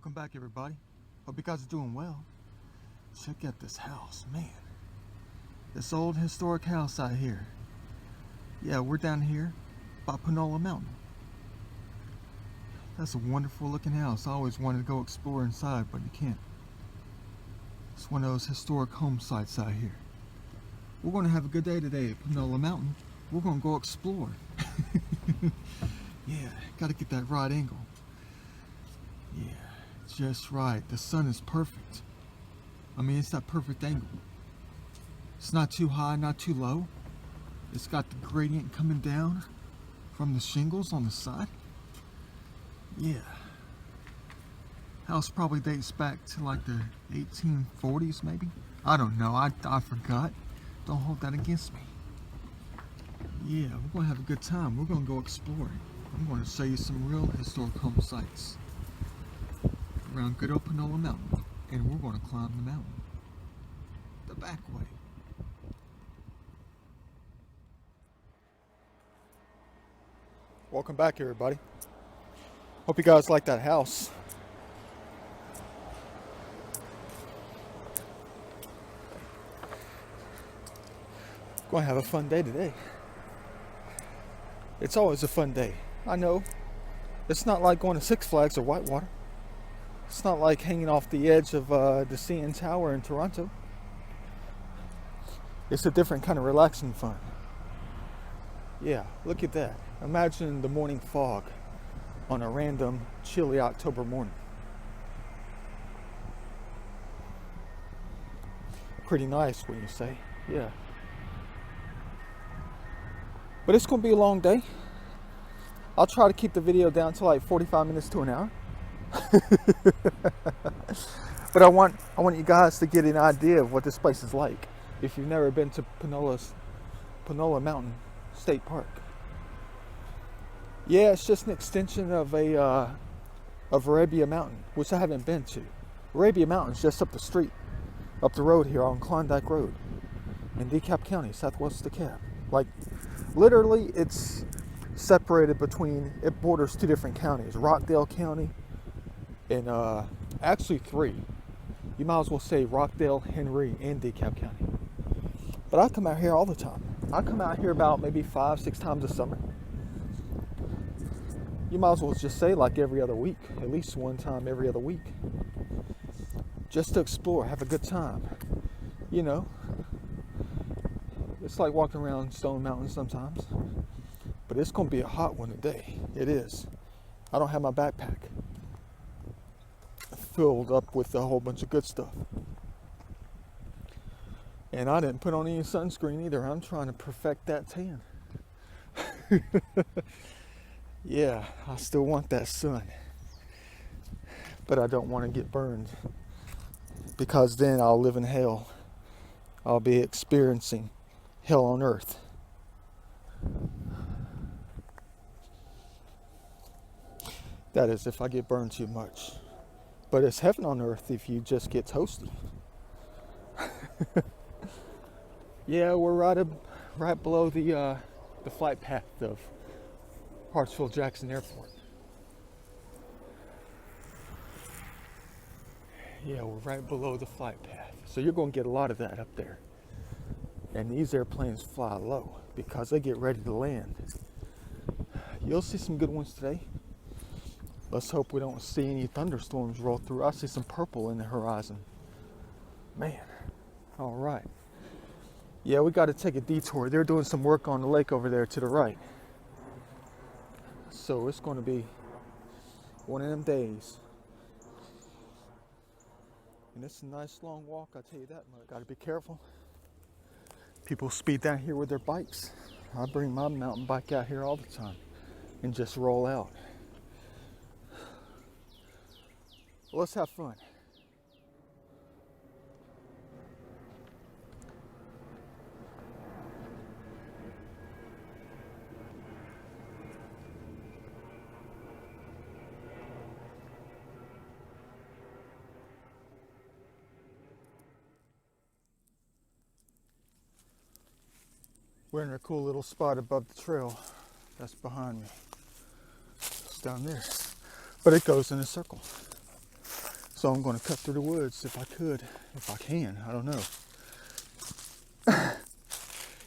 Welcome back, everybody. Hope you guys are doing well. Check out this house, man. This old historic house out here. Yeah, we're down here by Panola Mountain. That's a wonderful looking house. I always wanted to go explore inside, but you can't. It's one of those historic home sites out here. We're going to have a good day today at Panola Mountain. We're going to go explore. Yeah, got to get that right angle. Yeah, just right. The sun is perfect. I mean, it's that perfect angle. It's not too high, not too low. It's got the gradient coming down from the shingles on the side. Yeah. House probably dates back to like the 1840s maybe. I don't know, I forgot. Don't hold that against me. Yeah, we're gonna have a good time. We're gonna go exploring. I'm gonna show you some real historic home sites around good old Panola Mountain. And we're gonna climb the mountain the back way. Welcome back, everybody. Hope you guys like that house. Going to have a fun day today. It's always a fun day. I know. It's not like going to Six Flags or Whitewater. It's not like hanging off the edge of the CN Tower in Toronto. It's a different kind of relaxing fun. Yeah, look at that. Imagine the morning fog on a random chilly October morning. Pretty nice, wouldn't you say? Yeah. But it's going to be a long day. I'll try to keep the video down to like 45 minutes to an hour. But I want you guys to get an idea of what this place is like if you've never been to Panola Mountain State Park. Yeah, it's just an extension of Arabia Mountain, which I haven't been to. Arabia Mountain's just up the street, up the road here on Klondike Road in DeKalb County, southwest DeKalb. Like, literally, it's separated between, it borders two different counties, Rockdale County and actually three. You might as well say Rockdale, Henry, and DeKalb County. But I come out here all the time. I come out here about maybe 5-6 times a summer. You might as well just say like every other week, at least one time every other week. Just to explore, have a good time. You know, it's like walking around Stone Mountain sometimes. But it's going to be a hot one today. It is. I don't have my backpack filled up with a whole bunch of good stuff. And I didn't put on any sunscreen either. I'm trying to perfect that tan. Yeah, I still want that sun. But I don't want to get burned. Because then I'll live in hell. I'll be experiencing hell on earth. That is if I get burned too much. But it's heaven on earth if you just get toasty. Yeah, we're right below the flight path of Hartsfield-Jackson Airport. Yeah, we're right below the flight path. So you're going to get a lot of that up there. And these airplanes fly low because they get ready to land. You'll see some good ones today. Let's hope we don't see any thunderstorms roll through. I see some purple in the horizon. Man, all right. Yeah, we got to take a detour. They're doing some work on the lake over there to the right. So it's going to be one of them days. And it's a nice long walk, I'll tell you that much. Got to be careful. People speed down here with their bikes. I bring my mountain bike out here all the time and just roll out. Well, let's have fun. We're in a cool little spot above the trail. That's behind me. It's down there. But it goes in a circle. So I'm going to cut through the woods if I can, I don't know.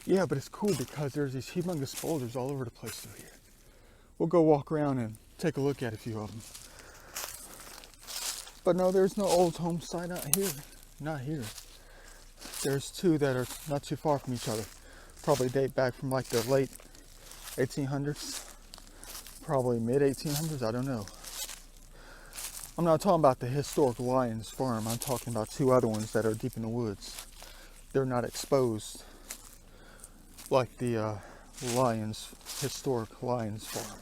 Yeah, but it's cool because there's these humongous boulders all over the place through here. We'll go walk around and take a look at a few of them. But no, there's no old home site out here. Not here. There's two that are not too far from each other. Probably date back from like the late 1800s. Probably mid 1800s, I don't know. I'm not talking about the historic Lions farm. I'm talking about two other ones that are deep in the woods. They're not exposed like the historic Lions farm.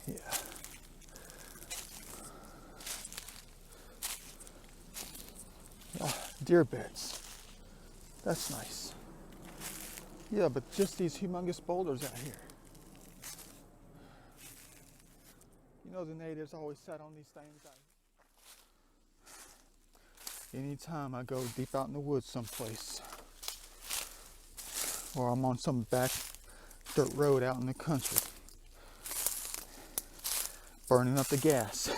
Yeah. Deer beds. That's nice. Yeah, but just these humongous boulders out here. You know, the natives always sat on these things out here. Anytime I go deep out in the woods someplace, or I'm on some back dirt road out in the country, burning up the gas.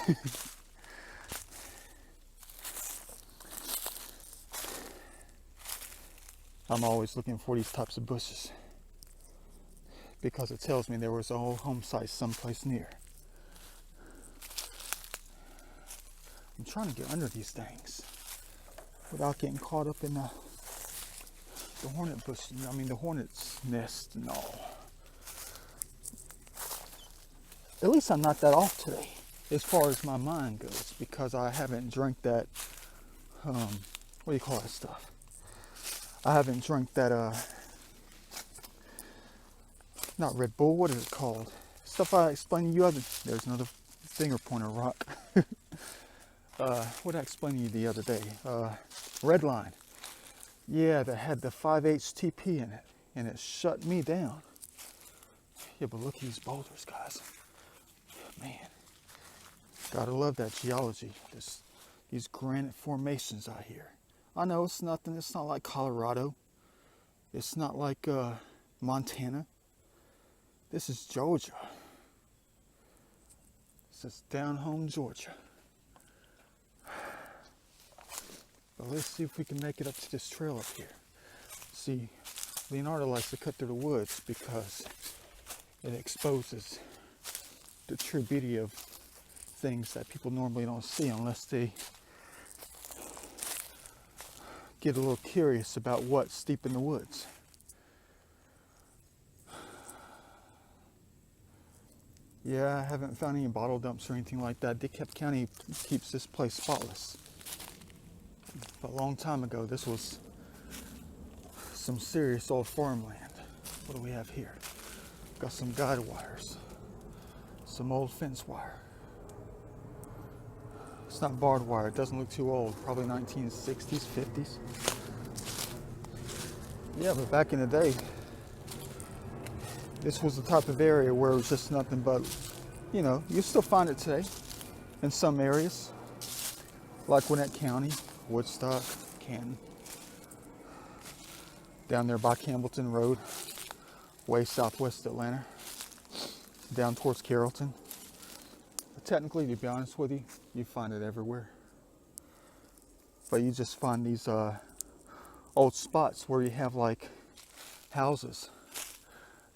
I'm always looking for these types of bushes because it tells me there was a old home site someplace near. I'm trying to get under these things without getting caught up in the hornet bush, the hornet's nest and all. At least I'm not that off today as far as my mind goes, because I haven't drank that, what do you call that stuff? I haven't drank that, not Red Bull, what is it called? Stuff I explained to you there's another finger pointer rock. What did I explain to you the other day? Red Line. Yeah, that had the 5-HTP in it, and it shut me down. Yeah, but look at these boulders, guys. Man, gotta love that geology. These granite formations out here. I know it's nothing. It's not like Colorado. It's not like Montana. This is Georgia. This is down home Georgia. But let's see if we can make it up to this trail up here. See, Leonardo likes to cut through the woods because it exposes the true beauty of things that people normally don't see unless they get a little curious about what's deep in the woods. Yeah, I haven't found any bottle dumps or anything like that. DeKalb County keeps this place spotless. But a long time ago, this was some serious old farmland. What do we have here? Got some guide wires, some old fence wire. It's not barbed wire, it doesn't look too old, probably 1960s, 50s. Yeah, but back in the day, this was the type of area where it was just nothing but, you still find it today in some areas, like Gwinnett County, Woodstock, Canton, down there by Campbellton Road, way southwest Atlanta, down towards Carrollton. But technically, to be honest with you, you find it everywhere. But you just find these old spots where you have like houses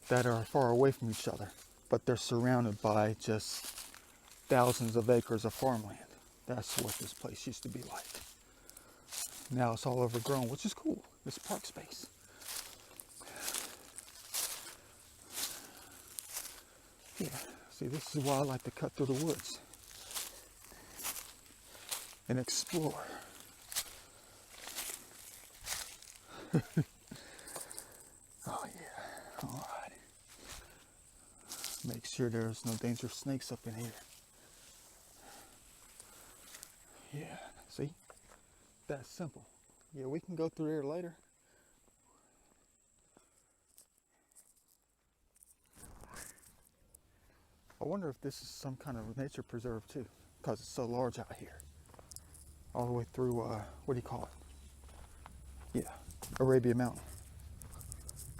that are far away from each other, but they're surrounded by just thousands of acres of farmland. That's what this place used to be like. Now it's all overgrown, which is cool. It's park space. Yeah, see, this is why I like to cut through the woods and explore. Oh yeah, all right. Make sure there's no dangerous snakes up in here. Yeah, see? That's simple. Yeah, we can go through there later. I wonder if this is some kind of nature preserve too, because it's so large out here. All the way through, what do you call it? Yeah, Arabia Mountain,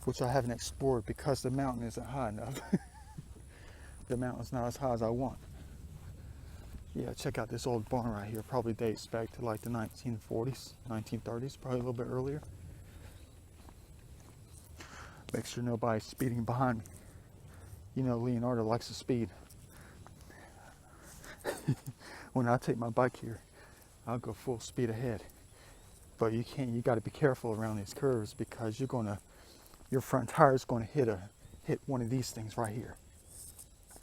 which I haven't explored because the mountain isn't high enough. The mountain's not as high as I want. Yeah, check out this old barn right here. Probably dates back to like the 1940s, 1930s, probably a little bit earlier. Make sure nobody's speeding behind me. You know, Leonardo likes to speed. When I take my bike here, I'll go full speed ahead. But you can't. You got to be careful around these curves because your front tire is going to hit one of these things right here.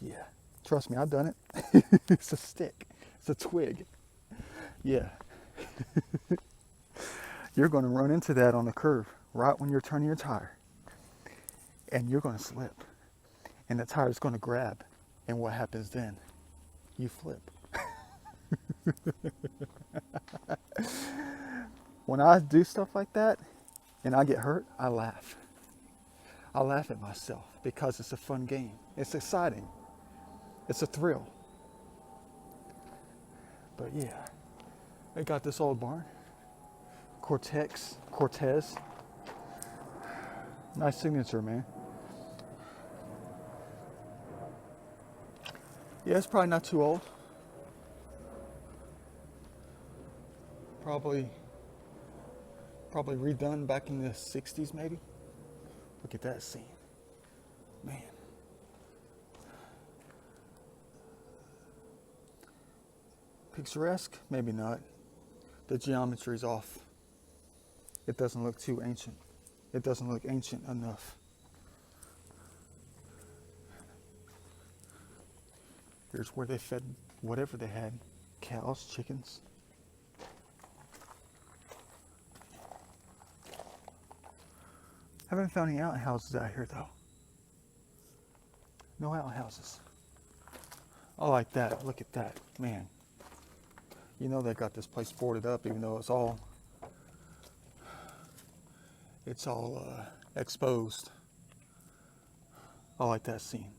Yeah, trust me, I've done it. It's a stick. It's a twig. Yeah. You're going to run into that on the curve right when you're turning your tire. And you're going to slip. And the tire is going to grab. And what happens then? You flip. When I do stuff like that and I get hurt, I laugh. I laugh at myself because it's a fun game. It's exciting. It's a thrill. But yeah, I got this old barn. Cortez. Nice signature, man. Yeah, it's probably not too old. Probably redone back in the 60s maybe. Look at that scene. Man. Picturesque? Maybe not. The geometry's off. It doesn't look too ancient. It doesn't look ancient enough. Here's where they fed whatever they had. Cows, chickens. Haven't found any outhouses out here though. No outhouses. I like that. Look at that. Man. You know they got this place boarded up even though it's all exposed. I like that scene.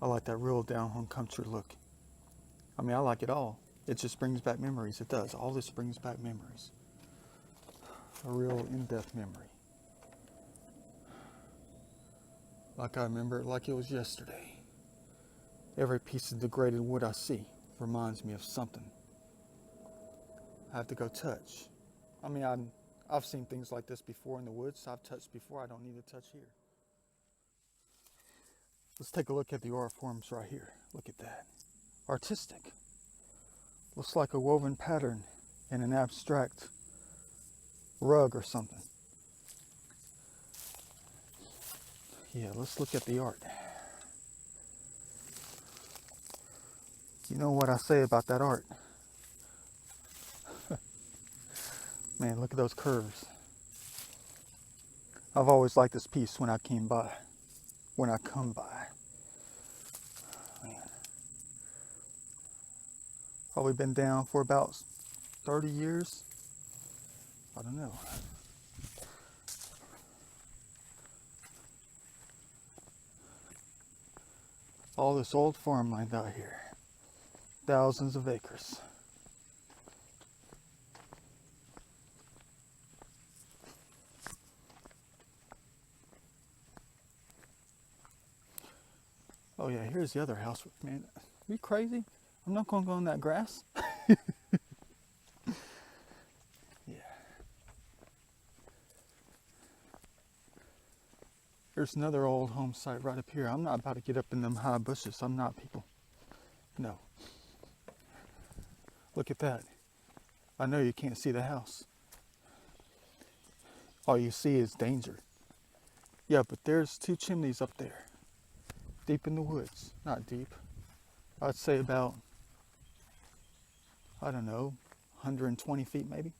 I like that real down home country look. I mean, I like it all. It just brings back memories. It does. All this brings back memories. A real in-depth memory. Like I remember it like it was yesterday. Every piece of degraded wood I see reminds me of something I have to go touch. I mean, I've seen things like this before in the woods. I've touched before. I don't need to touch here. Let's take a look at the art forms right here. Look at that. Artistic. Looks like a woven pattern in an abstract rug or something. Yeah, let's look at the art. You know what I say about that art? Man, look at those curves. I've always liked this piece when I come by. Man. Probably been down for about 30 years. I don't know. All this old farmland out here. Thousands of acres. Oh yeah, here's the other house. Man, are you crazy? I'm not gonna go in that grass. Yeah. There's another old home site right up here. I'm not about to get up in them high bushes. I'm not, people. No. Look at that. I know you can't see the house. All you see is danger. Yeah, but there's 2 chimneys up there. Deep in the woods. Not deep. I'd say about, I don't know, 120 feet maybe.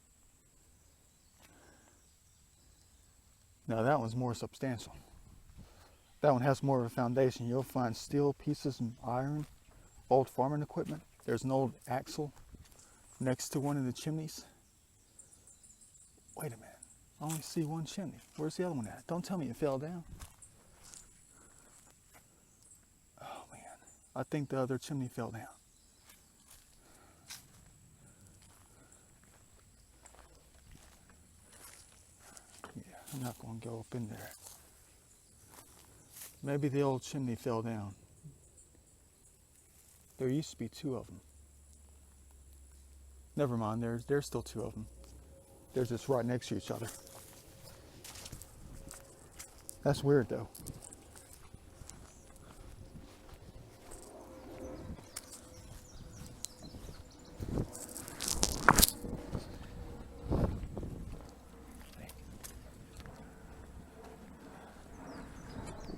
Now that one's more substantial. That one has more of a foundation. You'll find steel pieces and iron, old farming equipment. There's an old axle next to one of the chimneys. Wait a minute. I only see one chimney. Where's the other one at? Don't tell me it fell down. Oh man. I think the other chimney fell down. Yeah, I'm not going to go up in there. Maybe the old chimney fell down. There used to be 2 of them. Never mind, there's still two of them. They're just right next to each other. That's weird though.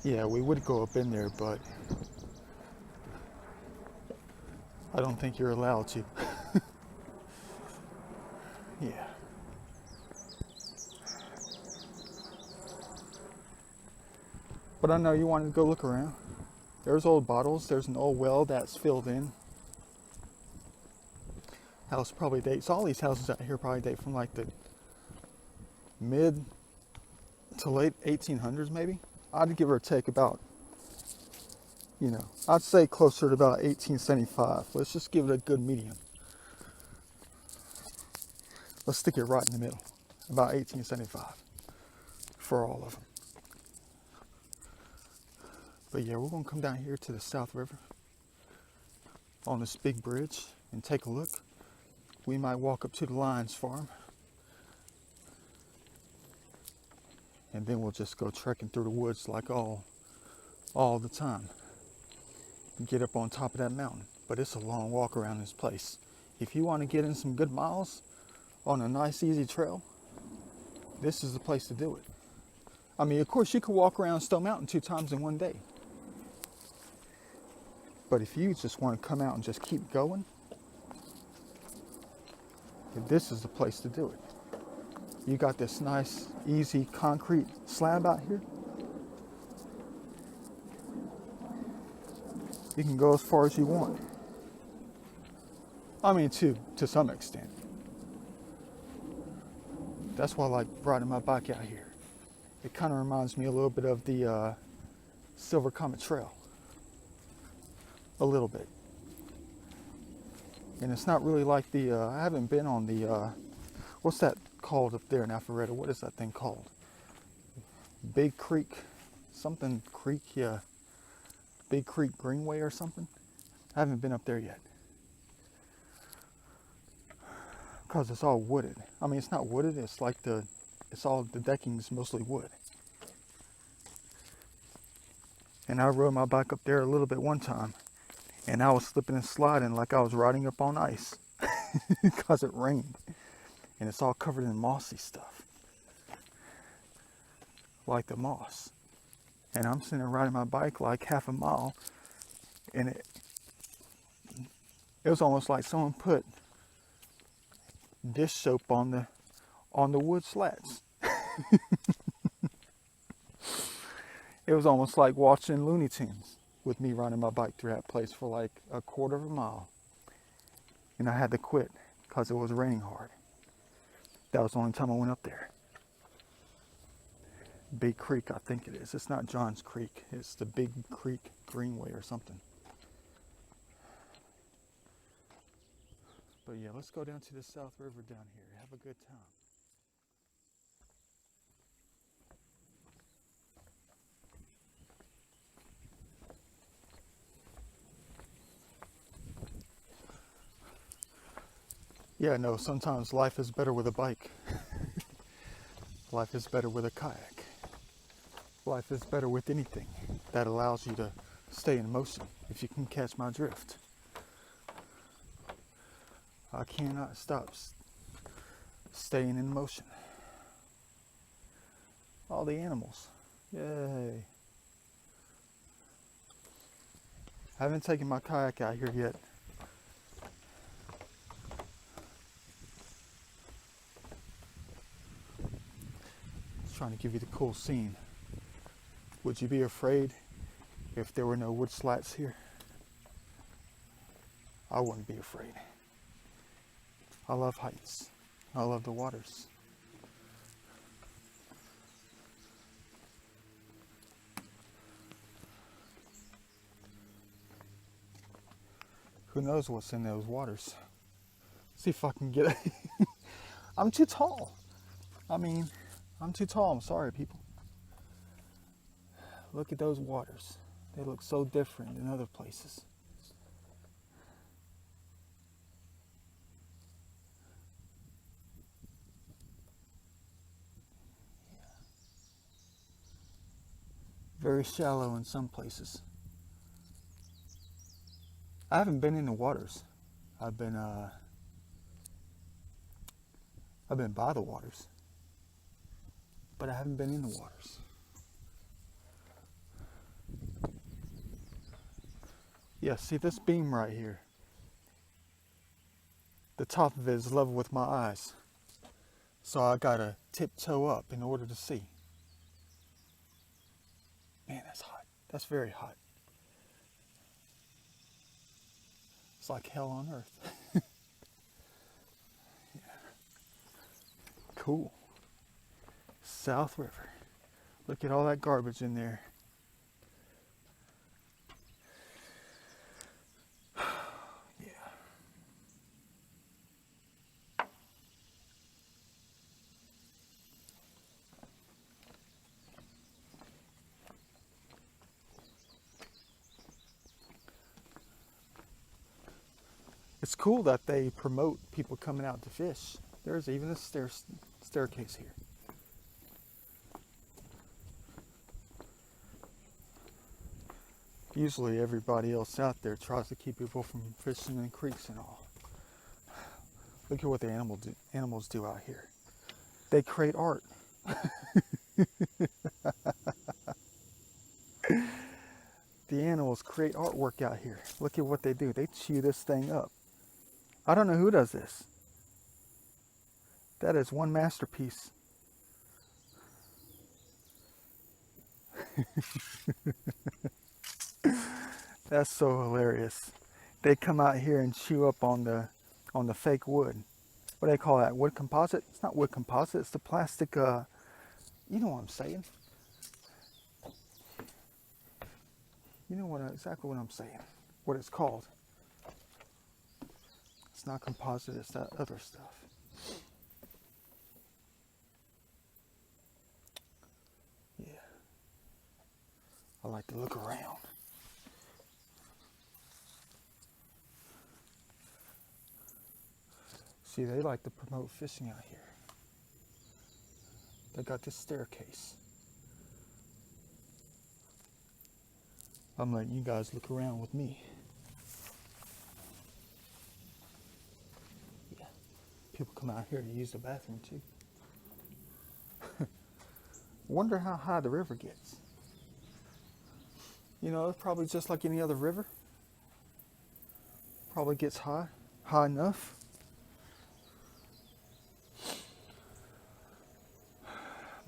Yeah, we would go up in there, but I don't think you're allowed to. Yeah. But I know you wanted to go look around. There's old bottles. There's an old well that's filled in. House probably dates. All these houses out here probably date from like the mid to late 1800s, maybe. I'd give or take about, I'd say closer to about 1875. Let's just give it a good medium. Let's stick it right in the middle, about 1875 for all of them. But yeah, we're gonna come down here to the South River on this big bridge and take a look. We might walk up to the Lions farm and then we'll just go trekking through the woods like all the time and get up on top of that mountain. But it's a long walk around this place. If you want to get in some good miles on a nice easy trail, this is the place to do it. I mean, of course you could walk around Stone Mountain 2 times in one day. But if you just want to come out and just keep going, this is the place to do it. You got this nice, easy concrete slab out here. You can go as far as you want. I mean, to some extent. That's why I like riding my bike out here. It kind of reminds me a little bit of the Silver Comet Trail. A little bit. And it's not really like the, I haven't been on the, what's that called up there in Alpharetta? What is that thing called? Big Creek, something creek, yeah. Big Creek Greenway or something. I haven't been up there yet. Because it's all wooded. I mean, it's not wooded, it's like the decking's mostly wood. And I rode my bike up there a little bit one time. And I was slipping and sliding like I was riding up on ice. Because it rained. And it's all covered in mossy stuff. Like the moss. And I'm sitting there riding my bike like half a mile. And it was almost like someone put dish soap on the wood slats. It was almost like watching Looney Tunes with me riding my bike through that place for like a quarter of a mile. And I had to quit because it was raining hard. That was the only time I went up there. Big Creek, I think it is. It's not John's Creek. It's the Big Creek Greenway or something. But yeah, let's go down to the South River down here. Have a good time. Yeah, no, sometimes life is better with a bike. Life is better with a kayak. Life is better with anything that allows you to stay in motion, if you can catch my drift. I cannot stop staying in motion. All the animals. Yay. I haven't taken my kayak out here yet. Trying to give you the cool scene. Would you be afraid if there were no wood slats here? I wouldn't be afraid. I love heights. I love the waters. Who knows what's in those waters? See if I can get it. I'm too tall. I'm too tall. I'm sorry, people. Look at those waters. They look so different than other places. Very shallow in some places. I haven't been in the waters. I've been by the waters, but I haven't been in the waters. Yeah, see this beam right here. The top of it is level with my eyes. So I gotta tiptoe up in order to see. Man, that's hot. That's very hot. It's like hell on earth. Yeah. Cool. South River. Look at all that garbage in there. Yeah. It's cool that they promote people coming out to fish. There's even a staircase here. Usually everybody else out there tries to keep people from fishing in creeks and all. Look at what the animals do out here. They create art. The animals create artwork out here. Look at what they do. They chew this thing up. I don't know who does this. That is one masterpiece. That's so hilarious. They come out here and chew up on the fake wood. What do they call that? Wood composite? It's not wood composite. It's the plastic. You know what I'm saying. You know exactly what I'm saying. What it's called. It's not composite. It's that other stuff. Yeah. I like to look around. See, they like to promote fishing out here. They got this staircase. I'm letting you guys look around with me. Yeah. People come out here to use the bathroom too. Wonder how high the river gets. You know, it's probably just like any other river. Probably gets high enough.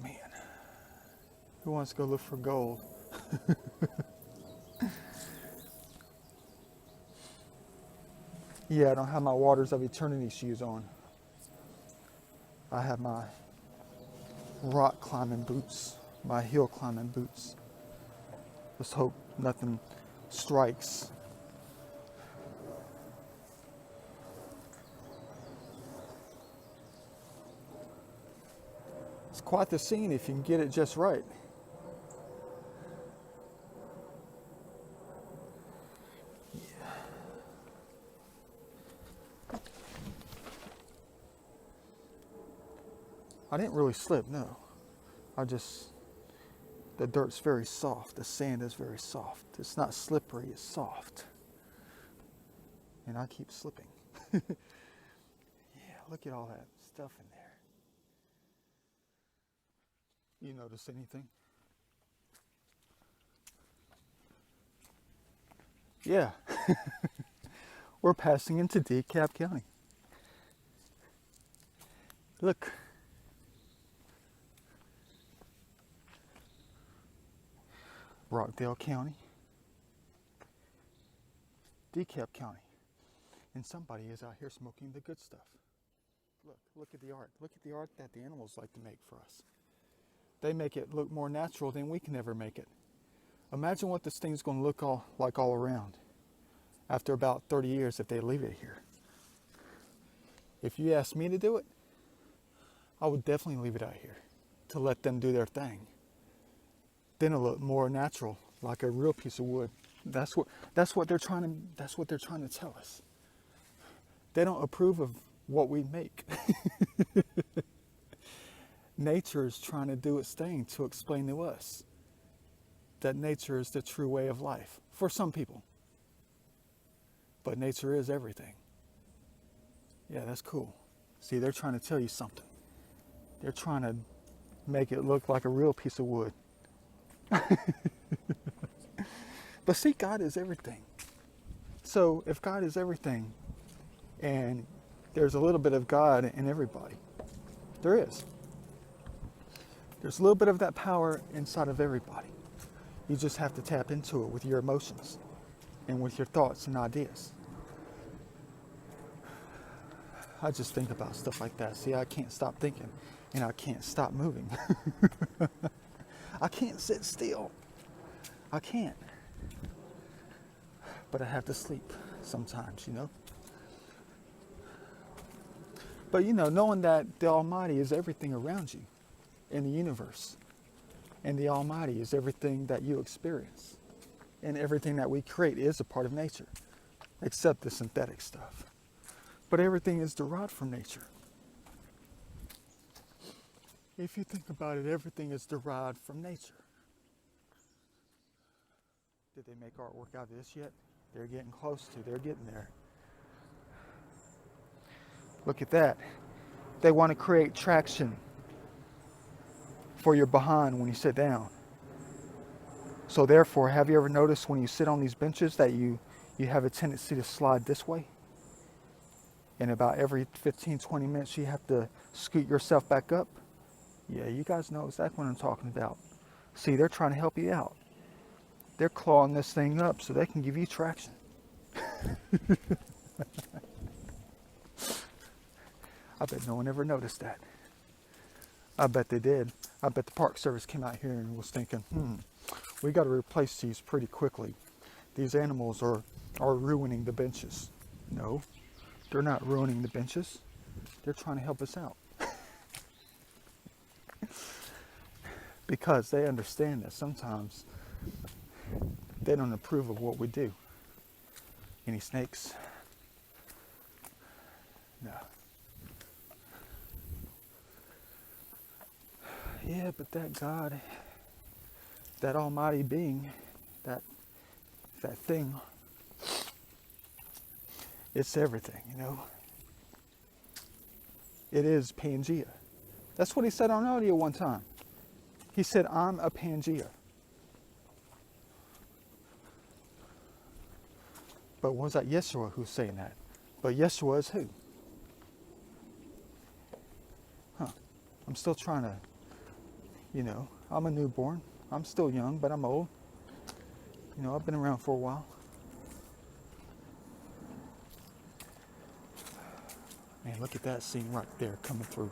Man, who wants to go look for gold? Yeah, I don't have my Waters of Eternity shoes on. I have my rock climbing boots, my hill climbing boots. Let's hope nothing strikes. It's quite the scene if you can get it just right. I didn't really slip, no. The dirt's very soft. The sand is very soft. It's not slippery, it's soft. And I keep slipping. Yeah, look at all that stuff in there. You notice anything? Yeah. We're passing into DeKalb County. Look. Rockdale County, DeKalb County, and somebody is out here smoking the good stuff. Look at the art. Look at the art that the animals like to make for us. They make it look more natural than we can ever make it. Imagine what this thing's going to look like all around after about 30 years if they leave it here. If you asked me to do it, I would definitely leave it out here to let them do their thing. Then it'll look more natural, like a real piece of wood. That's what they're trying to tell us. They don't approve of what we make. Nature is trying to do its thing to explain to us. that nature is the true way of life for some people. But nature is everything. Yeah, that's cool. See, they're trying to tell you something. They're trying to make it look like a real piece of wood. But see, God is everything. So if God is everything, and there's a little bit of God in everybody, there is. There's a little bit of that power inside of everybody. You just have to tap into it with your emotions and with your thoughts and ideas. I just think about stuff like that. See, I can't stop thinking, and I can't stop moving. I can't sit still. I can't. But I have to sleep sometimes, you know. But you know, knowing that the Almighty is everything around you in the universe, and the Almighty is everything that you experience, and everything that we create is a part of nature, except the synthetic stuff. But everything is derived from nature. If you think about it, everything is derived from nature. Did they make artwork out of this yet? They're getting close to, they're getting there. Look at that. They want to create traction for your behind when you sit down. So therefore, have you ever noticed when you sit on these benches that you have a tendency to slide this way? And about every 15, 20 minutes, you have to scoot yourself back up. Yeah, you guys know exactly what I'm talking about. See, they're trying to help you out. They're clawing this thing up so they can give you traction. I bet no one ever noticed that. I bet they did. I bet the Park Service came out here and was thinking, we got to replace these pretty quickly. These animals are ruining the benches. No, they're not ruining the benches. They're trying to help us out. Because they understand that sometimes they don't approve of what we do. Any snakes? No. Yeah, but that God, that almighty being, that thing, it's everything, you know. It is Pangea. That's what he said on audio one time. He said, I'm a Pangea. But was that Yeshua who's saying that? But Yeshua is who? I'm still trying to, you know, I'm a newborn. I'm still young, but I'm old. You know, I've been around for a while. Man, look at that scene right there coming through.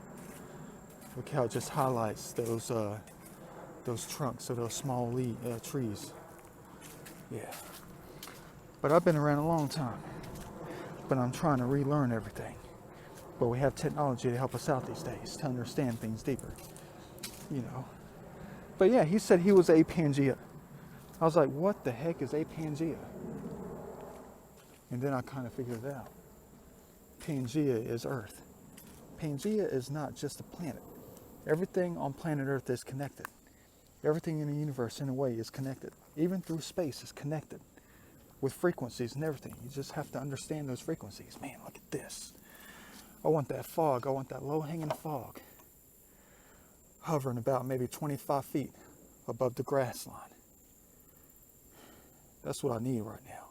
Look how it just highlights those trunks of those small trees. Yeah. But I've been around a long time. But I'm trying to relearn everything. But we have technology to help us out these days to understand things deeper. You know. But yeah, he said he was a Pangea. I was like, what the heck is a Pangea? And then I kind of figured it out. Pangea is Earth. Pangea is not just a planet. Everything on planet Earth is connected. Everything in the universe, in a way, is connected. Even through space is connected with frequencies and everything. You just have to understand those frequencies. Man, look at this. I want that fog. I want that low-hanging fog hovering about maybe 25 feet above the grass line. That's what I need right now.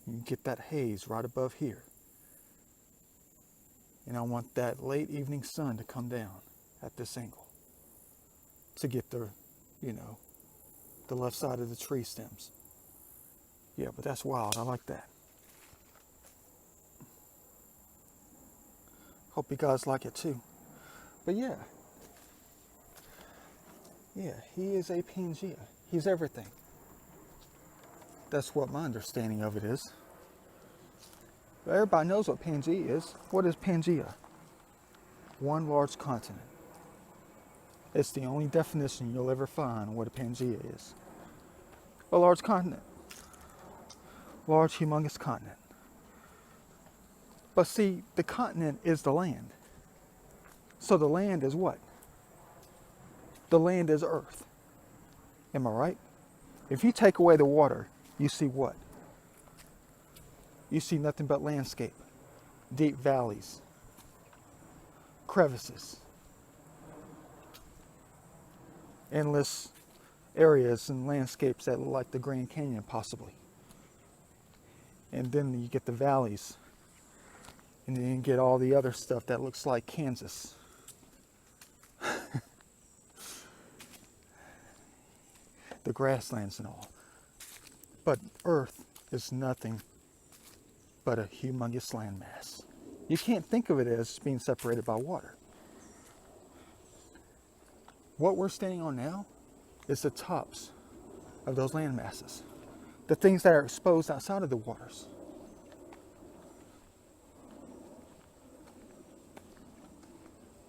You can get that haze right above here. And I want that late evening sun to come down at this angle to get the, you know, the left side of the tree stems. Yeah, but that's wild. I like that. Hope you guys like it too. But yeah. Yeah, he is a Pangea. He's everything. That's what my understanding of it is. But everybody knows what Pangea is. What is Pangea? One large continent. It's the only definition you'll ever find what a Pangea is. A large continent. Large, humongous continent. But see, the continent is the land. So the land is what? The land is earth. Am I right? If you take away the water, you see what? You see nothing but landscape, deep valleys, crevices, endless areas and landscapes that look like the Grand Canyon possibly. And then you get the valleys, and then you get all the other stuff that looks like Kansas. The grasslands and all. But Earth is nothing but a humongous landmass. You can't think of it as being separated by water. What we're standing on now is the tops of those land masses. The things that are exposed outside of the waters.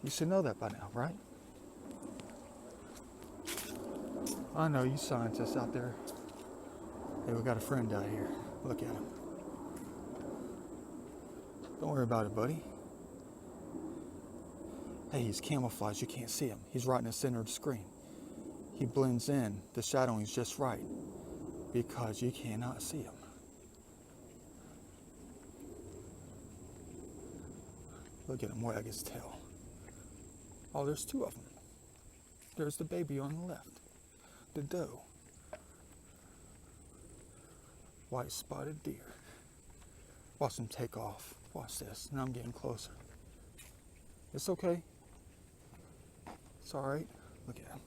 You should know that by now, right? I know you scientists out there. Hey, we got a friend out here. Look at him. Don't worry about it, buddy. Hey, he's camouflaged. You can't see him. He's right in the center of the screen. He blends in. The shadowing is just right because you cannot see him. Look at him wag his tail. Oh, there's two of them. There's the baby on the left. The doe. White spotted deer. Watch them take off. Watch this. Now I'm getting closer. It's okay. It's all right. Look at him.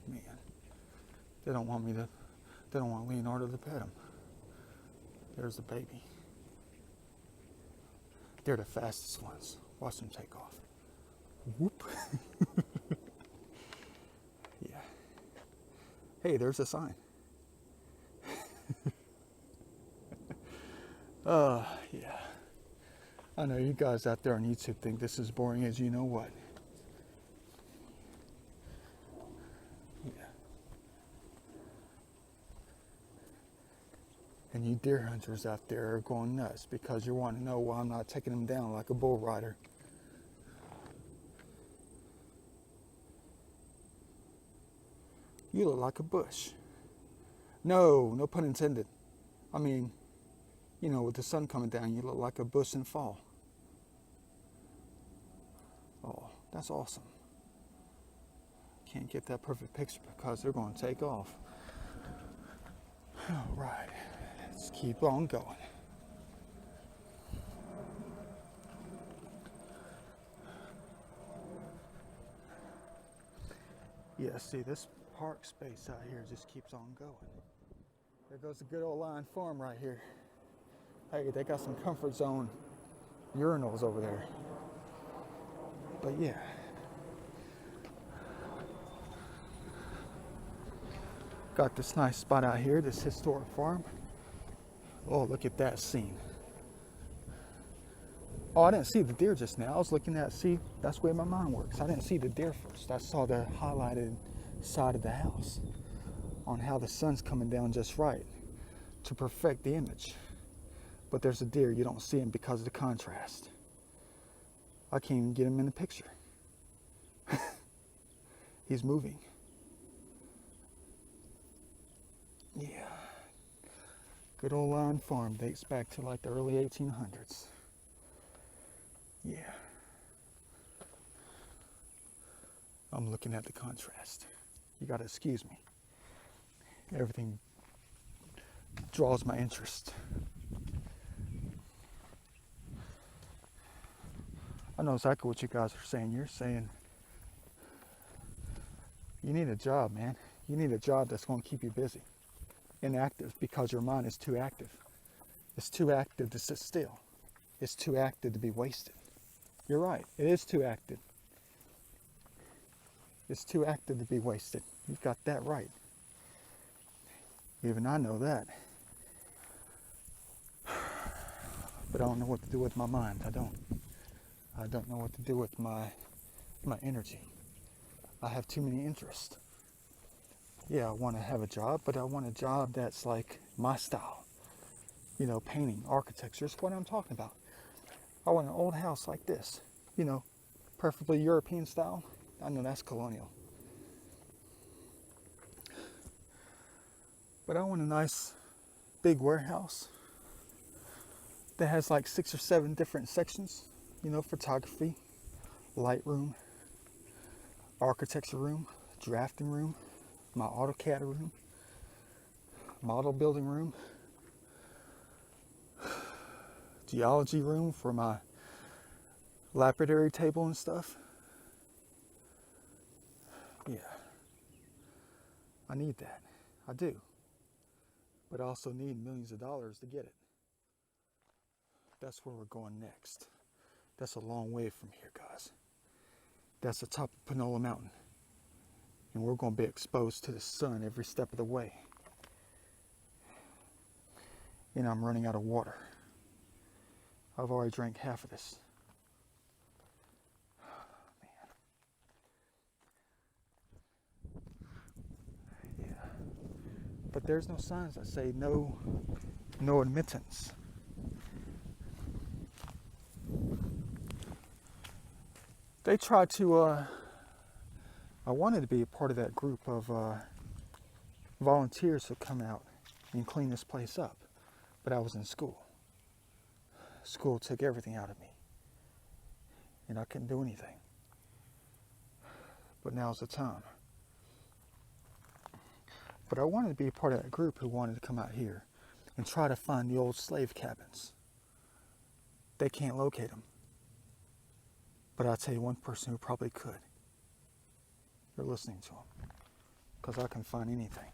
Man, they don't want Leonardo to pet him. There's the baby. They're the fastest ones. Watch them take off. Whoop. Yeah. Hey, there's a sign. Yeah. I know you guys out there on YouTube think this is boring as you know what. Yeah. And you deer hunters out there are going nuts because you want to know why I'm not taking them down like a bull rider. You look like a bush. No pun intended. I mean, you know, with the sun coming down, you look like a bush in fall. Oh, that's awesome. Can't get that perfect picture because they're going to take off. All right, let's keep on going. Yeah, see, this park space out here just keeps on going. There goes the good old Lion Farm right here. Hey, they got some comfort zone urinals over there. But yeah. Got this nice spot out here, this historic farm. Oh, look at that scene. Oh, I didn't see the deer just now. I was looking at, see, that's the way my mind works. I didn't see the deer first. I saw the highlighted side of the house on how the sun's coming down just right to perfect the image. But there's a deer, you don't see him because of the contrast. I can't even get him in the picture. He's moving. Yeah. Good old Lion Farm dates back to like the early 1800s. Yeah. I'm looking at the contrast. You gotta excuse me. Everything draws my interest. I know exactly what you guys are saying. You're saying you need a job, man. You need a job that's going to keep you busy and active because your mind is too active. It's too active to sit still. It's too active to be wasted. You're right. It is too active. It's too active to be wasted. You've got that right. Even I know that. But I don't know what to do with my mind. I don't know what to do with my energy. I have too many interests. Yeah, I want to have a job, but I want a job that's like my style. You know, painting, architecture is what I'm talking about. I want an old house like this, you know, preferably European style. I know that's colonial. But I want a nice big warehouse that has like 6 or 7 different sections. You know, photography, light room, architecture room, drafting room, my AutoCAD room, model building room, geology room for my lapidary table and stuff. Yeah, I need that. I do. But I also need millions of dollars to get it. That's where we're going next. That's a long way from here, guys. That's the top of Panola Mountain. And we're going to be exposed to the sun every step of the way. And I'm running out of water. I've already drank half of this. Man. Yeah. But there's no signs that say no admittance. They tried to, I wanted to be a part of that group of volunteers who come out and clean this place up. But I was in school. School took everything out of me. And I couldn't do anything. But now's the time. But I wanted to be a part of that group who wanted to come out here and try to find the old slave cabins. They can't locate them. But I'll tell you one person who probably could. You're listening to him. Because I can find anything.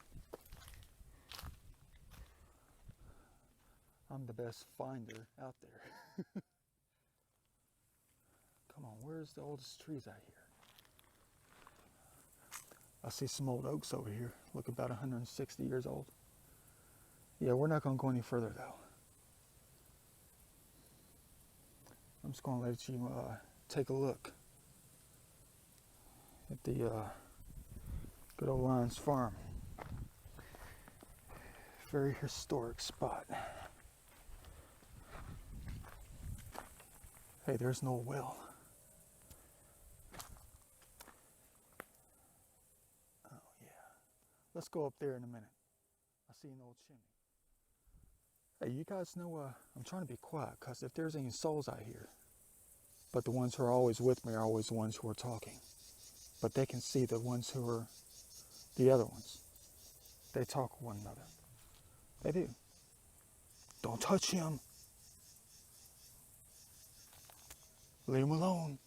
I'm the best finder out there. Come on, where's the oldest trees out here? I see some old oaks over here. Look about 160 years old. Yeah, we're not going to go any further though. I'm just going to let you take a look at the good old Lyons Farm. Very historic spot. Hey, there's an old well. Oh yeah. Let's go up there in a minute. I see an old chimney. Hey, you guys know, I'm trying to be quiet because if there's any souls out here, but the ones who are always with me are always the ones who are talking. But they can see the ones who are the other ones. They talk with one another. They do. Don't touch him. Leave him alone.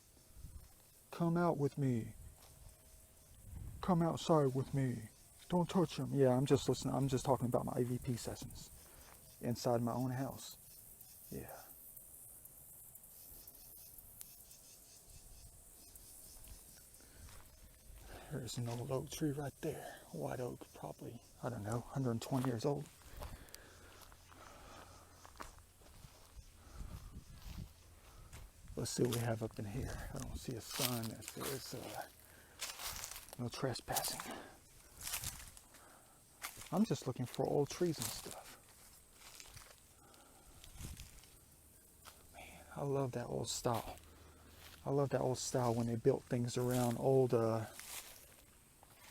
Come out with me. Come outside with me. Don't touch him. Yeah, I'm just listening. I'm just talking about my AVP sessions inside my own house. Yeah. There's an old oak tree right there. White oak, probably, I don't know, 120 years old. Let's see what we have up in here. I don't see a sign that says no trespassing. I'm just looking for old trees and stuff. Man, I love that old style. I love that old style when they built things around old,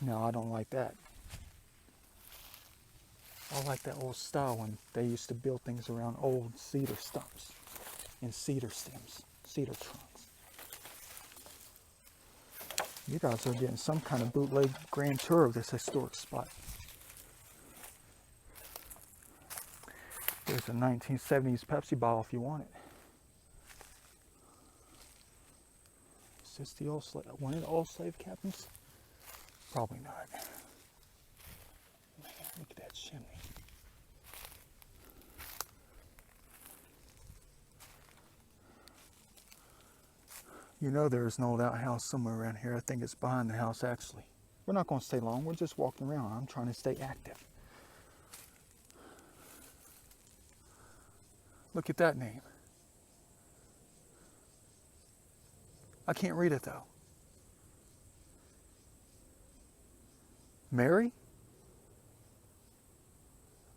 no, I don't like that. I like that old style when they used to build things around old cedar stumps and cedar stems, cedar trunks. You guys are getting some kind of bootleg grand tour of this historic spot. There's a 1970s Pepsi bottle if you want it. Is this the old slave, one of the old slave cabins? Probably not. Man, look at that chimney. You know there's an old outhouse somewhere around here. I think it's behind the house actually. We're not going to stay long. We're just walking around. I'm trying to stay active. Look at that name. I can't read it though. Mary?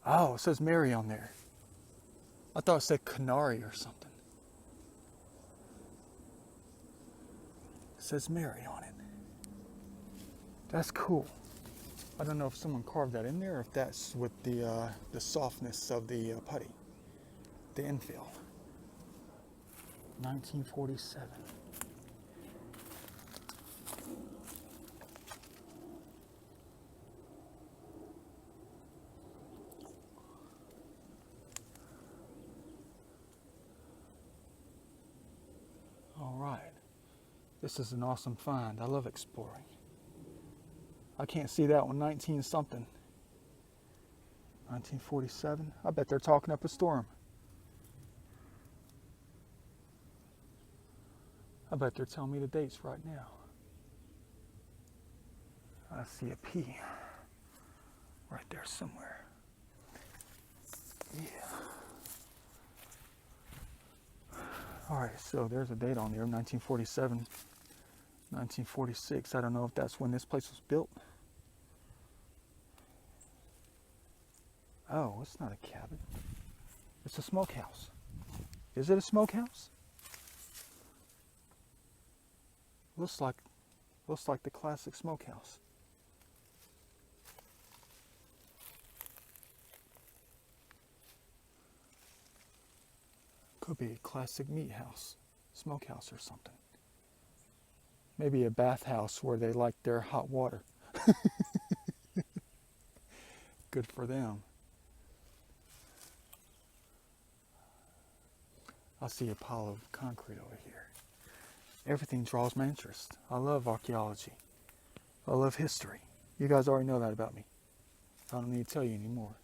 Oh, it says Mary on there. I thought it said Canary or something. It says Mary on it. That's cool. I don't know if someone carved that in there or if that's with the softness of the putty, the infill. 1947. All right. This is an awesome find. I love exploring. I can't see that one. 19 something. 1947. I bet they're talking up a storm. I bet they're telling me the dates right now. I see a P right there somewhere. Yeah. All right, so there's a date on there, 1947, 1946. I don't know if that's when this place was built. Oh, it's not a cabin. It's a smokehouse. Is it a smokehouse? Looks like the classic smokehouse. Could be a classic meat house, smokehouse or something. Maybe a bathhouse where they like their hot water. Good for them. I see a pile of concrete over here. Everything draws my interest. I love archaeology. I love history. You guys already know that about me. I don't need to tell you anymore.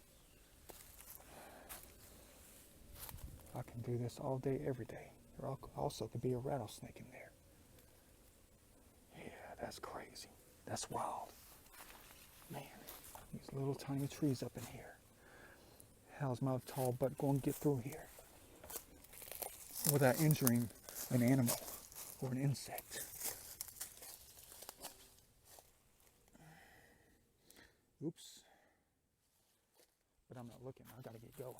I can do this all day, every day. There also could be a rattlesnake in there. Yeah, that's crazy. That's wild. Man, these little tiny trees up in here. How's my tall butt going to get through here without injuring an animal or an insect? Oops. But I'm not looking. I gotta get going.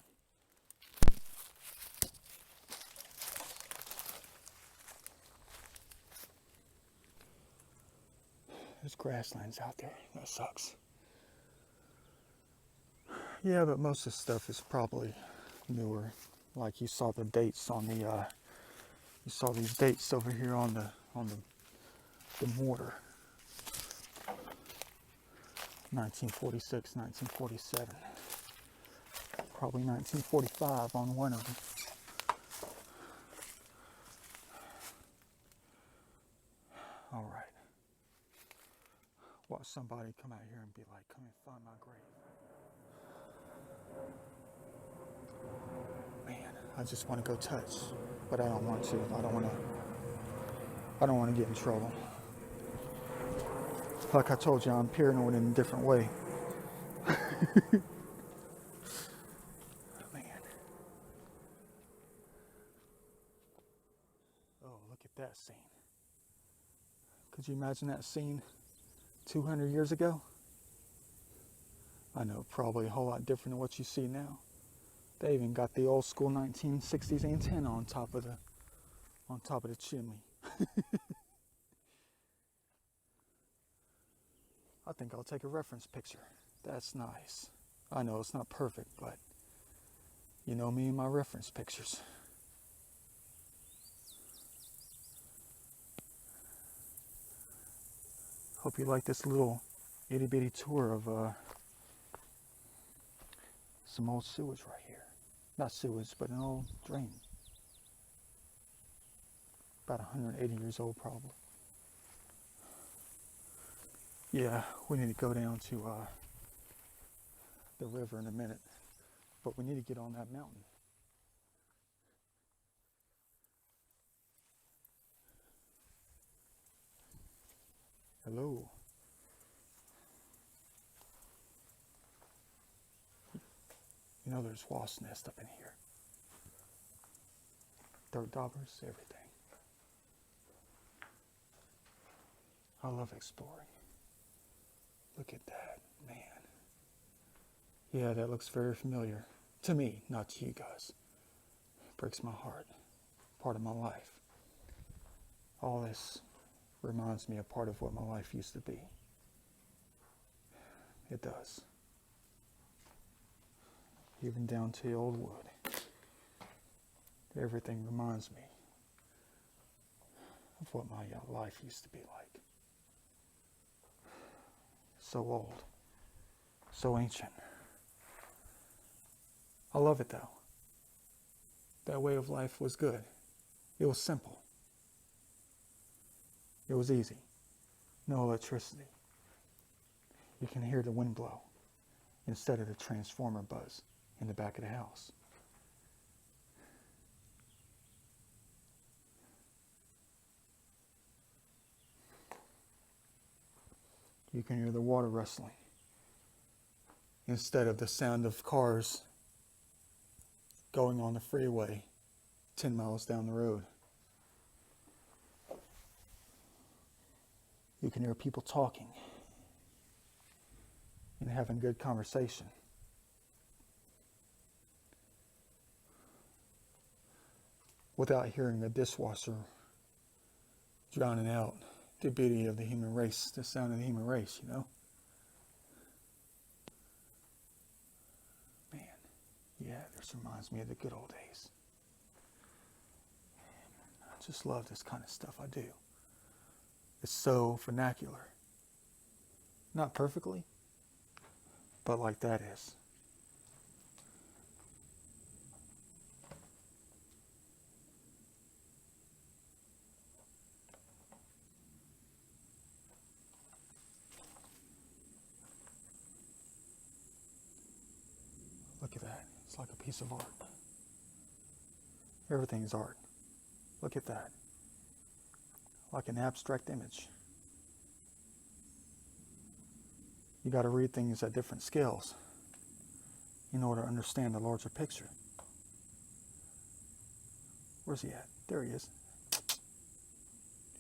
There's grasslands out there. That sucks. Yeah, but most of the stuff is probably newer. Like you saw the dates on the you saw these dates over here on the mortar. 1946, 1947. Probably 1945 on one of them. All right. Watch somebody come out here and be like, come and find my grave. Man, I just want to go touch, but I don't want to. I don't want to get in trouble. Like I told you, I'm paranoid in a different way. Man. Oh, look at that scene. Could you imagine that scene 200 years ago? I know, probably a whole lot different than what you see now. They even got the old school 1960s antenna on top of the chimney. I think I'll take a reference picture. That's nice. I know it's not perfect, but you know me and my reference pictures. Hope you like this little itty bitty tour of some old sewage right here. Not sewage, but an old drain. About 180 years old, probably. Yeah, we need to go down to the river in a minute, but we need to get on that mountain. Hello. You know there's wasp nest up in here. Dirt daubers, everything. I love exploring. Look at that, man. Yeah, that looks very familiar. To me, not to you guys. It breaks my heart. Part of my life. All this reminds me of part of what my life used to be. It does. Even down to the old wood. Everything reminds me of what my life used to be like. So old. So ancient. I love it though. That way of life was good. It was simple. It was easy. No electricity. You can hear the wind blow instead of the transformer buzz in the back of the house. You can hear the water rustling instead of the sound of cars going on the freeway 10 miles down the road. You can hear people talking and having good conversation. Without hearing the dishwasher drowning out the beauty of the human race, the sound of the human race, you know? Man, yeah, this reminds me of the good old days. I just love this kind of stuff, I do. It's so vernacular. Not perfectly, but like that is. Look at that. It's like a piece of art. Everything is art. Look at that. Like an abstract image. You got to read things at different scales in order to understand the larger picture. Where's he at? There he is.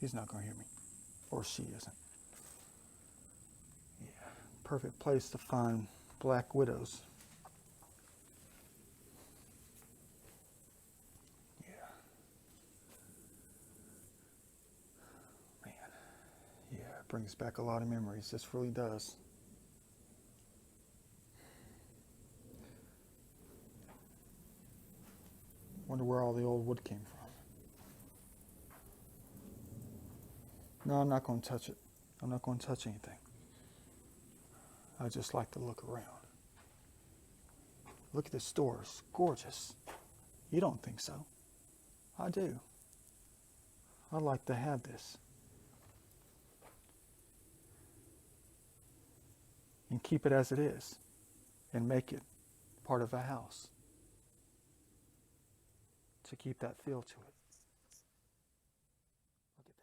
He's not going to hear me. Or she isn't. Yeah. Perfect place to find black widows. Yeah. Man. Yeah, it brings back a lot of memories. This really does. Wonder where all the old wood came from. No, I'm not going to touch it. I'm not going to touch anything. I just like to look around. Look at this store. It's gorgeous. You don't think so? I do. I'd like to have this. And keep it as it is. And make it part of a house. To keep that feel to it. Look at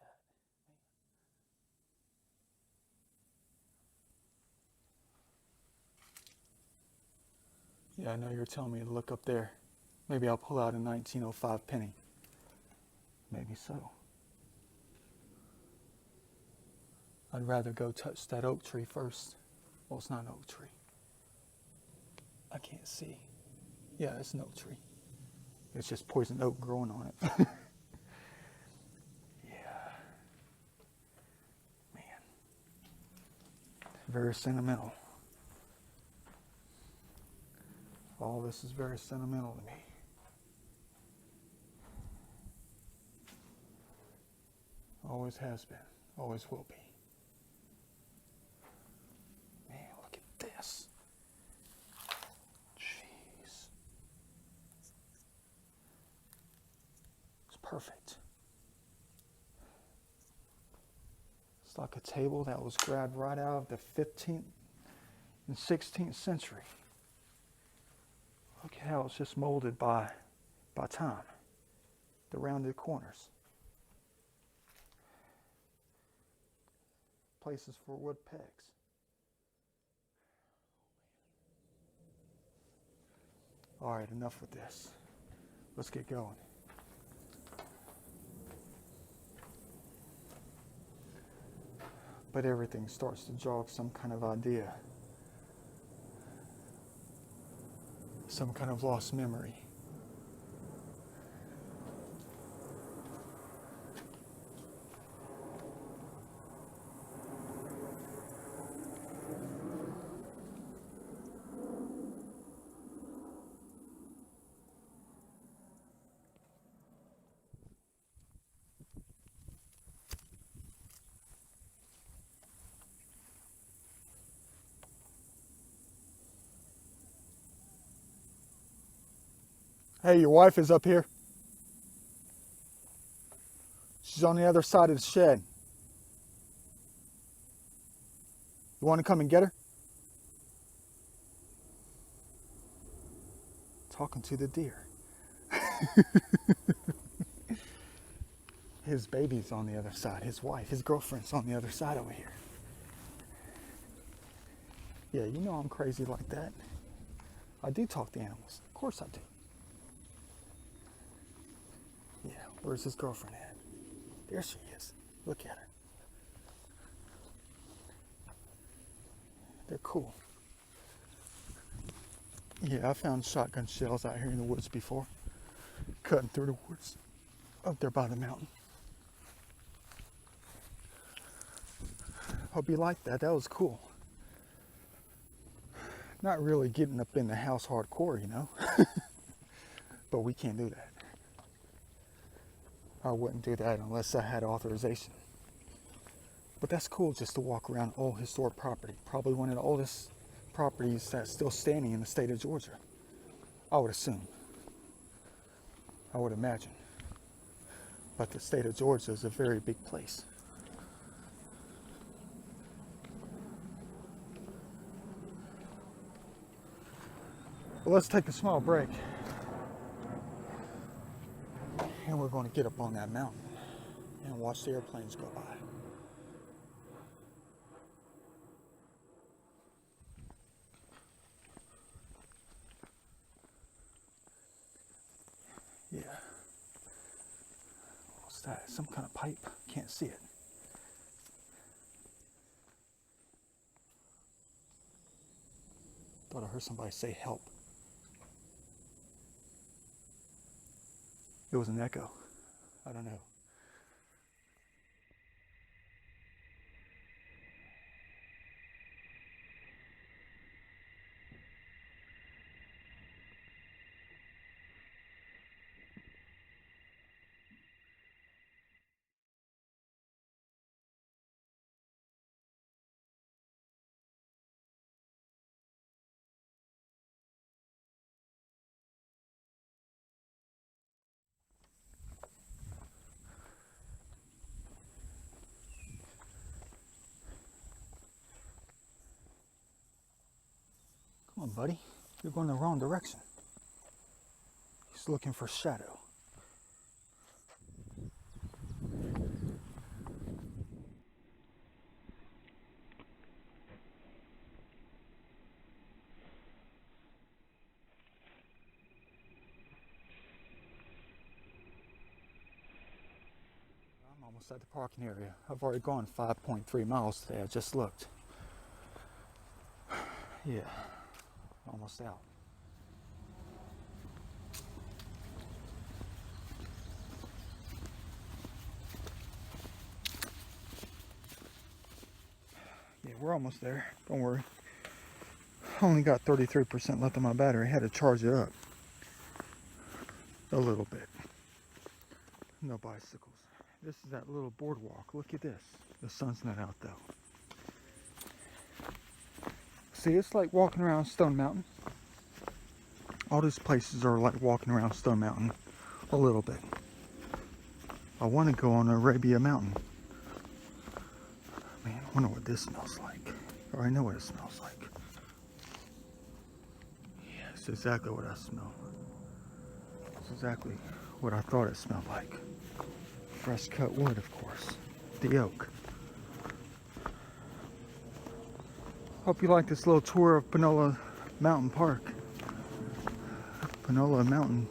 that. Yeah, I know you're telling me to look up there. Maybe I'll pull out a 1905 penny. Maybe so. I'd rather go touch that oak tree first. Well, it's not an oak tree. I can't see. Yeah, it's an oak tree. It's just poison oak growing on it. Yeah. Man. Very sentimental. All this is very sentimental to me. Always has been. Always will be. Man, look at this. Jeez. It's perfect. It's like a table that was grabbed right out of the 15th and 16th century. Look at how it's just molded by time. The rounded corners. Places for wood pegs. All right, enough with this. Let's get going. But everything starts to jog some kind of idea. Some kind of lost memory. Hey, your wife is up here. She's on the other side of the shed. You want to come and get her? Talking to the deer. His baby's on the other side. His wife, his girlfriend's on the other side over here. Yeah, you know I'm crazy like that. I do talk to animals. Of course I do. Yeah, where's his girlfriend at? There she is. Look at her. They're cool. Yeah, I found shotgun shells out here in the woods before. Cutting through the woods up there by the mountain. Hope you liked that. That was cool. Not really getting up in the house hardcore, you know. But we can't do that. I wouldn't do that unless I had authorization. But that's cool just to walk around old historic property. Probably one of the oldest properties that's still standing in the state of Georgia. I would assume. I would imagine. But the state of Georgia is a very big place. Well, let's take a small break. And we're going to get up on that mountain and watch the airplanes go by. Yeah. What's that? Some kind of pipe? Can't see it. Thought I heard somebody say help. It was an echo. I don't know. Come on, buddy. You're going the wrong direction. He's looking for shadow. I'm almost at the parking area. I've already gone 5.3 miles today. I just looked. Yeah, almost out. Yeah, we're almost there. Don't worry. Only got 33% left on my battery. I had to charge it up a little bit. No bicycles. This is that little boardwalk. Look at this. The sun's not out though. See, it's like walking around Stone Mountain. All these places are like walking around Stone Mountain a little bit. I want to go on Arabia Mountain. Man, I wonder what this smells like. Or I know what it smells like. Yeah, it's exactly what I smell. It's exactly what I thought it smelled like. Fresh cut wood, of course. The oak. Hope you like this little tour of Panola Mountain Park. Panola Mountain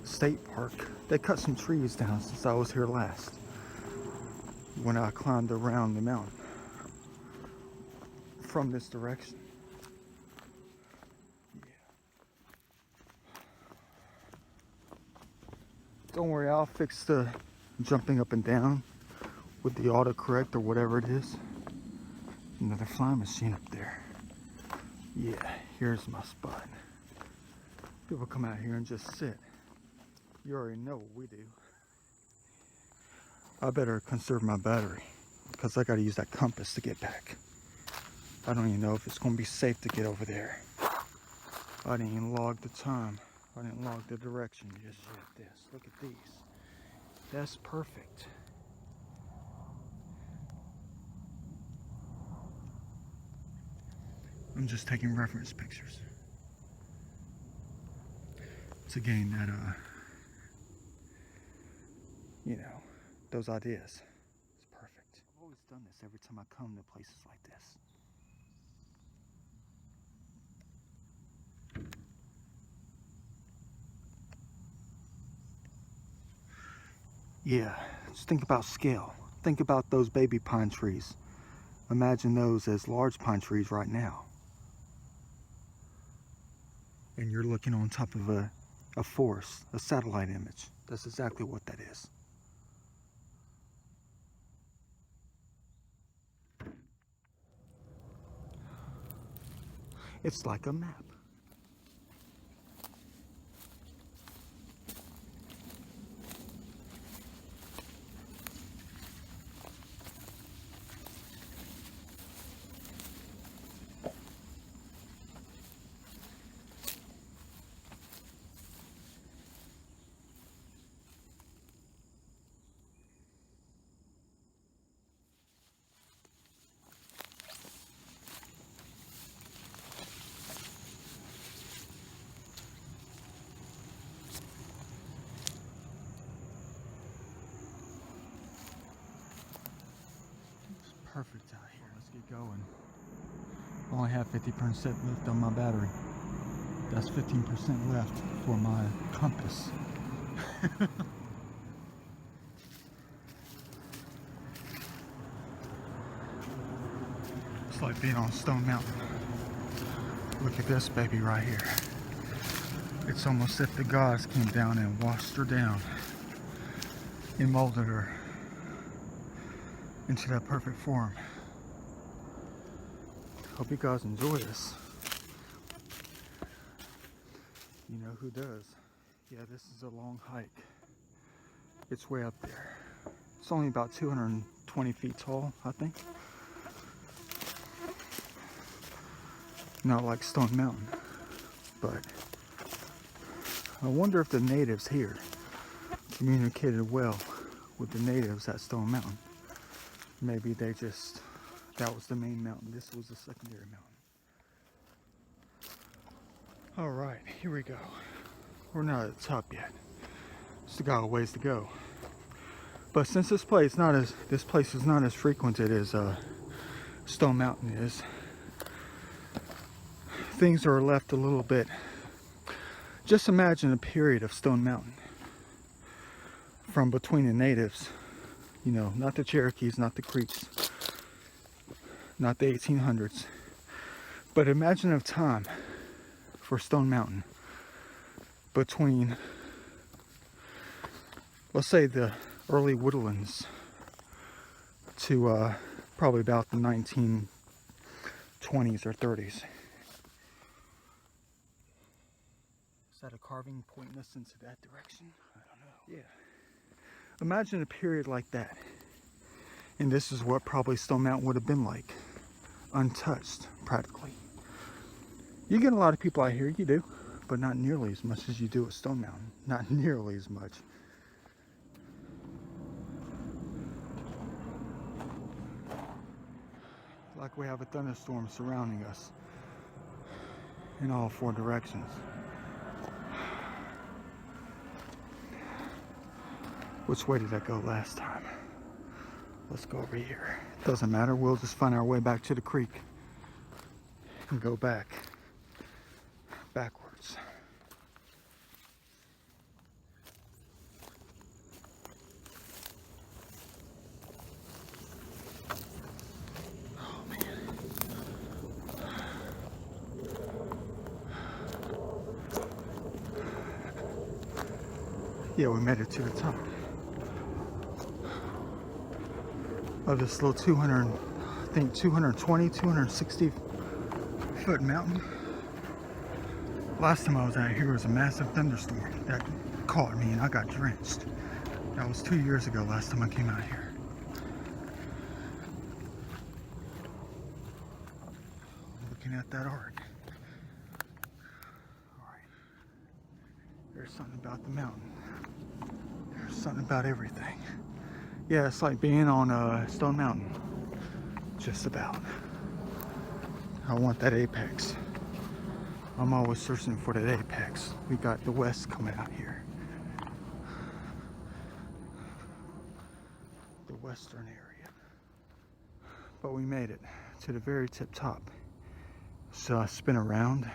State Park. They cut some trees down since I was here last. When I climbed around the mountain. From this direction. Yeah. Don't worry, I'll fix the jumping up and down with the autocorrect or whatever it is. Another flying machine up there. Yeah, here's my spot. People come out here and just sit. You already know what we do. I better conserve my battery because I got to use that compass to get back. I don't even know if it's going to be safe to get over there. I didn't even log the time. I didn't log the direction just yet. Look at these. That's perfect. I'm just taking reference pictures to gain that, you know, those ideas. It's perfect. I've always done this every time I come to places like this. Yeah, just think about scale. Think about those baby pine trees. Imagine those as large pine trees right now. And you're looking on top of a forest, a satellite image. That's exactly what that is. It's like a map. Perfect out here. Let's get going. I only have 50% left on my battery. That's 15% left for my compass. It's like being on Stone Mountain. Look at this baby right here. It's almost as if the gods came down and washed her down and molded her into that perfect form. Hope you guys enjoy this. You know who does. Yeah, this is a long hike. It's way up there. It's only about 220 feet tall, I think. Not like Stone Mountain, but I wonder if the natives here communicated well with the natives at Stone Mountain. Maybe they just, that was the main mountain, this was the secondary mountain. All right, here we go. We're not at the top yet. Still got a ways to go. But since this place is not as frequented as Stone Mountain is, things are left a little bit. Just imagine a period of Stone Mountain from between the natives, you know, not the Cherokees, not the Creeks, not the 1800s, but imagine a time for Stone Mountain between, let's say, the early woodlands to probably about the 1920s or 30s. Is that a carving pointing us into that direction? I don't know. Yeah. Imagine a period like that. And this is what probably Stone Mountain would have been like. Untouched, practically. You get a lot of people out here, you do, but not nearly as much as you do at Stone Mountain. Not nearly as much. Like we have a thunderstorm surrounding us in all four directions. Which way did I go last time? Let's go over here. Doesn't matter, we'll just find our way back to the creek and go backwards. Oh man. Yeah, we made it to the top of this little 220, 260 foot mountain. Last time I was out here was a massive thunderstorm that caught me and I got drenched. That was 2 years ago last time I came out here. Looking at that arc. Alright. There's something about the mountain. There's something about everything. Yeah, it's like being on Stone Mountain. Just about. I want that apex. I'm always searching for that apex. We got the west coming out here. The western area. But we made it to the very tip top. So spin around.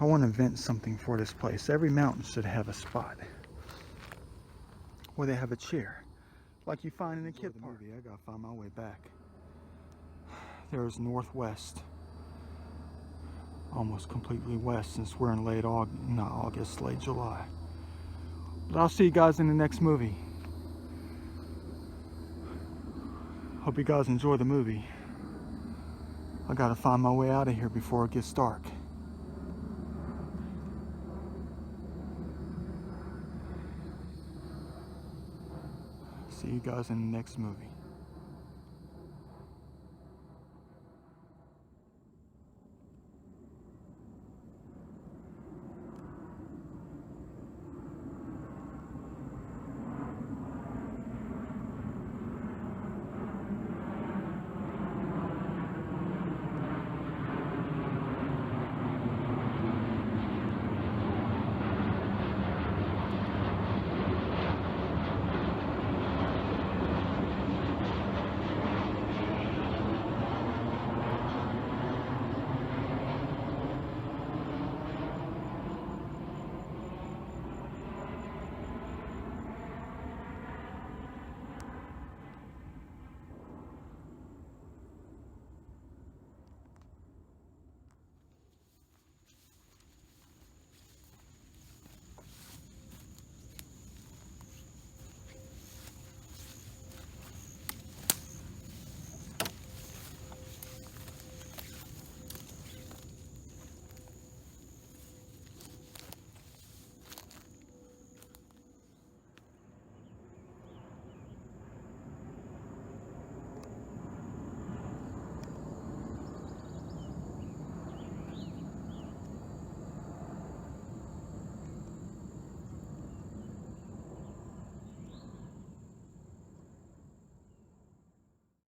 I want to invent something for this place. Every mountain should have a spot where they have a chair, like you find in a kid park. I gotta find my way back. There's northwest, almost completely west, since we're in late August, not August, late July. But I'll see you guys in the next movie. Hope you guys enjoy the movie. I gotta find my way out of here before it gets dark. See you guys in the next movie.